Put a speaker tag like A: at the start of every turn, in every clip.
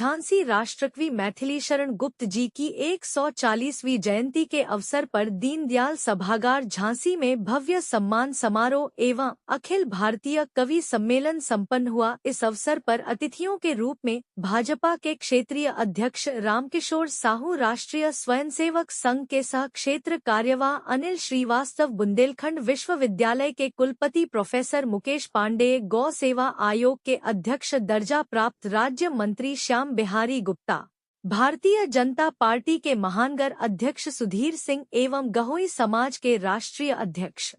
A: झांसी राष्ट्रकवि मैथिली शरण गुप्त जी की 140वीं जयंती के अवसर पर दीनदयाल सभागार झांसी में भव्य सम्मान समारोह एवं अखिल भारतीय कवि सम्मेलन संपन्न हुआ। इस अवसर पर अतिथियों के रूप में भाजपा के क्षेत्रीय अध्यक्ष रामकिशोर साहू, राष्ट्रीय स्वयंसेवक संघ के सह क्षेत्र कार्यवाह अनिल श्रीवास्तव, बुंदेलखंड विश्वविद्यालय के कुलपति प्रोफेसर मुकेश पांडेय, गौ सेवा आयोग के अध्यक्ष दर्जा प्राप्त राज्य मंत्री श्याम बिहारी गुप्ता, भारतीय जनता पार्टी के महानगर अध्यक्ष सुधीर सिंह एवं गहोई समाज के राष्ट्रीय अध्यक्ष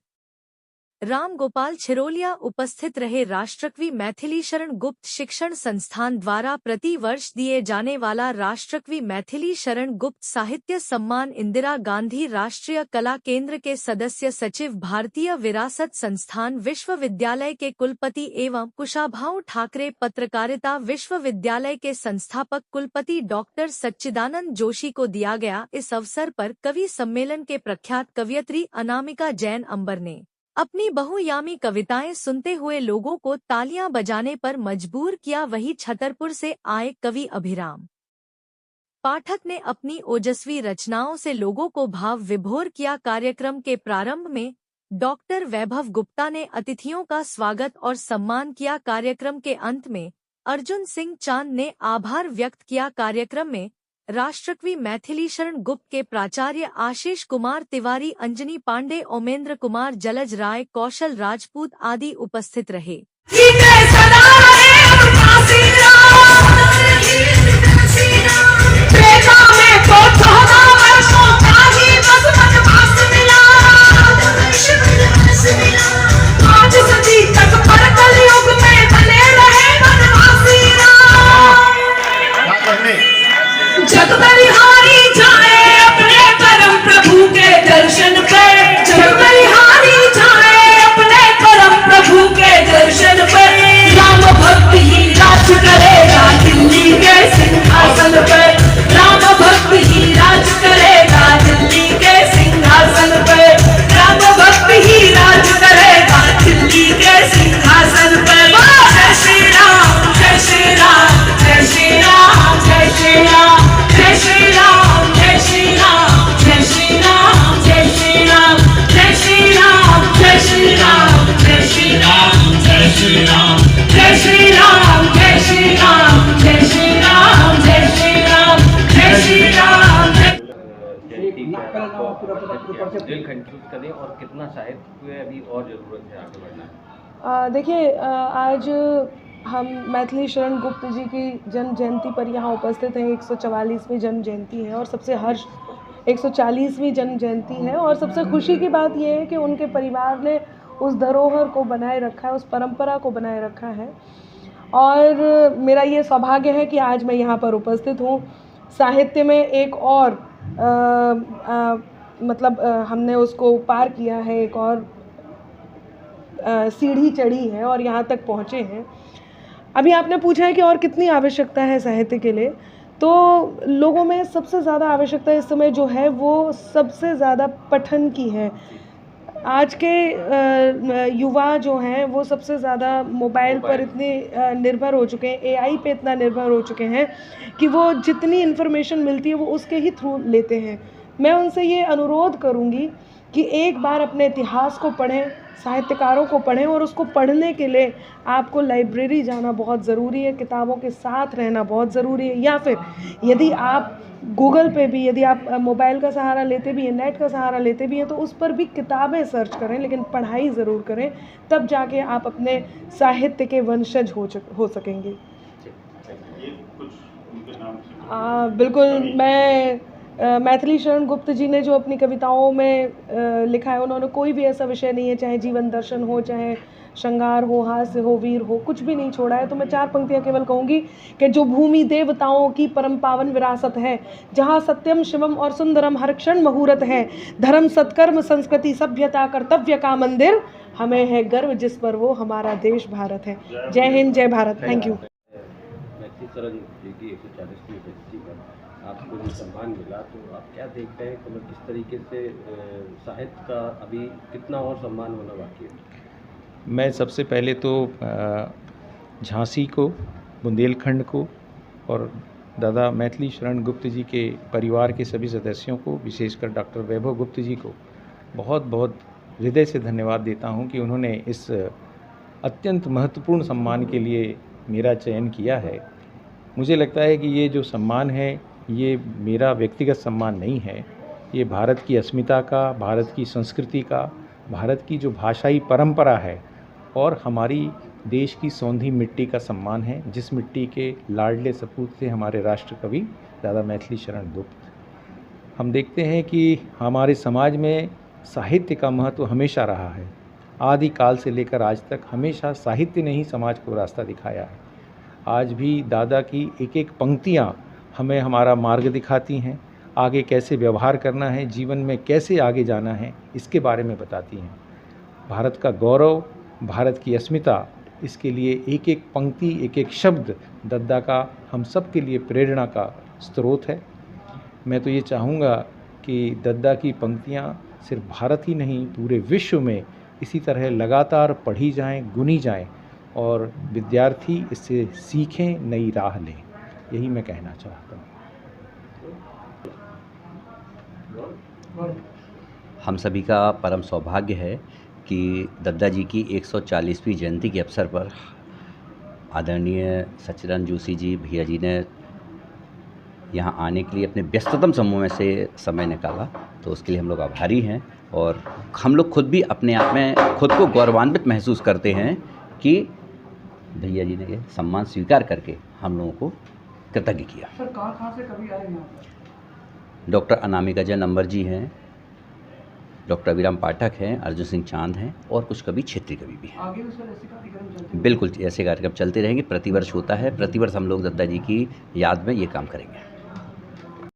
A: राम गोपाल छिरोलिया उपस्थित रहे। राष्ट्रकवि मैथिली शरण गुप्त शिक्षण संस्थान द्वारा प्रति वर्ष दिए जाने वाला राष्ट्रकवि मैथिली शरण गुप्त साहित्य सम्मान इंदिरा गांधी राष्ट्रीय कला केंद्र के सदस्य सचिव, भारतीय विरासत संस्थान विश्वविद्यालय के कुलपति एवं कुशाभाऊ ठाकरे पत्रकारिता विश्वविद्यालय के संस्थापक कुलपति डॉक्टर सच्चिदानंद जोशी को दिया गया। इस अवसर पर कवि सम्मेलन के प्रख्यात कवयित्री अनामिका जैन अंबर ने अपनी बहुयामी कविताएं सुनते हुए लोगों को तालियां बजाने पर मजबूर किया। वहीं छतरपुर से आए कवि अभिराम पाठक ने अपनी ओजस्वी रचनाओं से लोगों को भाव विभोर किया। कार्यक्रम के प्रारंभ में डॉक्टर वैभव गुप्ता ने अतिथियों का स्वागत और सम्मान किया। कार्यक्रम के अंत में अर्जुन सिंह चांद ने आभार व्यक्त किया। कार्यक्रम में राष्ट्रकवि मैथिली शरण गुप्त के प्राचार्य आशीष कुमार तिवारी, अंजनी पांडे, ओमेंद्र कुमार, जलज राय, कौशल राजपूत आदि उपस्थित रहे।
B: करें और कितना साहित्य अभी और जरूरत है आगे बढ़ना?
C: देखिए, आज हम मैथिली शरण गुप्त जी की जन्म जयंती पर यहाँ उपस्थित हैं। 144वीं जन्म जयंती है और सबसे हर्ष 140वीं जन्म जयंती है। और सबसे खुशी की बात यह है कि उनके परिवार ने उस धरोहर को बनाए रखा है, उस परंपरा को बनाए रखा है। और मेरा ये सौभाग्य है कि आज मैं यहाँ पर उपस्थित हूँ। साहित्य में एक और हमने उसको पार किया है, एक और सीढ़ी चढ़ी है और यहाँ तक पहुँचे हैं। अभी आपने पूछा है कि और कितनी आवश्यकता है साहित्य के लिए, तो लोगों में सबसे ज़्यादा आवश्यकता इस समय जो है वो सबसे ज़्यादा पठन की है। आज के युवा जो हैं वो सबसे ज़्यादा मोबाइल पर इतने निर्भर हो चुके हैं, एआई पे इतना निर्भर हो चुके हैं कि वो जितनी इन्फॉर्मेशन मिलती है वो उसके ही थ्रू लेते हैं। मैं उनसे ये अनुरोध करूँगी कि एक बार अपने इतिहास को पढ़ें, साहित्यकारों को पढ़ें, और उसको पढ़ने के लिए आपको लाइब्रेरी जाना बहुत ज़रूरी है, किताबों के साथ रहना बहुत ज़रूरी है। या फिर यदि आप गूगल पे भी, यदि आप मोबाइल का सहारा लेते भी हैं, नेट का सहारा लेते भी हैं, तो उस पर भी किताबें सर्च करें, लेकिन पढ़ाई ज़रूर करें, तब जाके आप अपने साहित्य के वंशज हो सकेंगे। बिल्कुल, मैं मैथिली शरण गुप्त जी ने जो अपनी कविताओं में लिखा है, उन्होंने कोई भी ऐसा विषय नहीं है, चाहे जीवन दर्शन हो, चाहे श्रृंगार हो, हास्य हो, वीर हो, कुछ भी नहीं छोड़ा है। तो मैं 4 पंक्तियाँ केवल कहूँगी कि जो भूमि देवताओं की परम पावन विरासत है, जहाँ सत्यम शिवम और सुंदरम हर क्षण मुहूर्त है, धर्म सत्कर्म संस्कृति सभ्यता कर्तव्य का मंदिर, हमें है गर्व जिस पर वो हमारा देश भारत है। जय हिंद, जय भारत। Thank you.
B: आपको जो सम्मान मिला, तो आप क्या देखते हैं, मतलब किस तरीके से साहित्य का अभी कितना और सम्मान होना बाकी है?
D: मैं सबसे पहले तो झांसी को, बुंदेलखंड को और दादा मैथिली शरण गुप्त जी के परिवार के सभी सदस्यों को, विशेषकर डॉक्टर वैभव गुप्त जी को बहुत बहुत हृदय से धन्यवाद देता हूं कि उन्होंने इस अत्यंत महत्वपूर्ण सम्मान के लिए मेरा चयन किया है। मुझे लगता है कि ये जो सम्मान है ये मेरा व्यक्तिगत सम्मान नहीं है, ये भारत की अस्मिता का, भारत की संस्कृति का, भारत की जो भाषाई परंपरा है और हमारी देश की सौंधी मिट्टी का सम्मान है, जिस मिट्टी के लाडले सपूत थे हमारे राष्ट्र कवि दादा मैथिली शरण गुप्त। हम देखते हैं कि हमारे समाज में साहित्य का महत्व हमेशा रहा है। आदि काल से लेकर आज तक हमेशा साहित्य ने ही समाज को रास्ता दिखाया है। आज भी दादा की एक एक पंक्तियाँ हमें हमारा मार्ग दिखाती हैं, आगे कैसे व्यवहार करना है, जीवन में कैसे आगे जाना है, इसके बारे में बताती हैं। भारत का गौरव, भारत की अस्मिता, इसके लिए एक एक पंक्ति, एक एक शब्द दद्दा का हम सब के लिए प्रेरणा का स्रोत है। मैं तो ये चाहूँगा कि दद्दा की पंक्तियाँ सिर्फ भारत ही नहीं, पूरे विश्व में इसी तरह लगातार पढ़ी जाएं, गुनी जाएं और विद्यार्थी इससे सीखें, नई राह लें। यही मैं कहना चाहता हूँ।
E: हम सभी का परम सौभाग्य है कि दद्दा जी की 140वीं जयंती के अवसर पर आदरणीय सच्चिदानंद जोशी जी भैया जी ने यहाँ आने के लिए अपने व्यस्ततम समूह में से समय निकाला, तो उसके लिए हम लोग आभारी हैं। और हम लोग खुद भी अपने आप में खुद को गौरवान्वित महसूस करते हैं कि भैया जी ने ये सम्मान स्वीकार करके हम लोगों को कृतज्ञ किया।
F: सर कहाँ से कभी आए यहाँ पर?
E: डॉक्टर अनामिका जैन नंबर जी हैं, डॉक्टर अभिराम पाठक हैं, अर्जुन सिंह चांद हैं और कुछ कवि क्षेत्रीय कवि भी हैं।
F: आगे भी सर ऐसे कार्यक्रम चलते हैं?
E: बिल्कुल ऐसे कार्यक्रम चलते रहेंगे, प्रतिवर्ष होता है। प्रतिवर्ष हम लोग दद्दा जी की याद में ये काम करेंगे।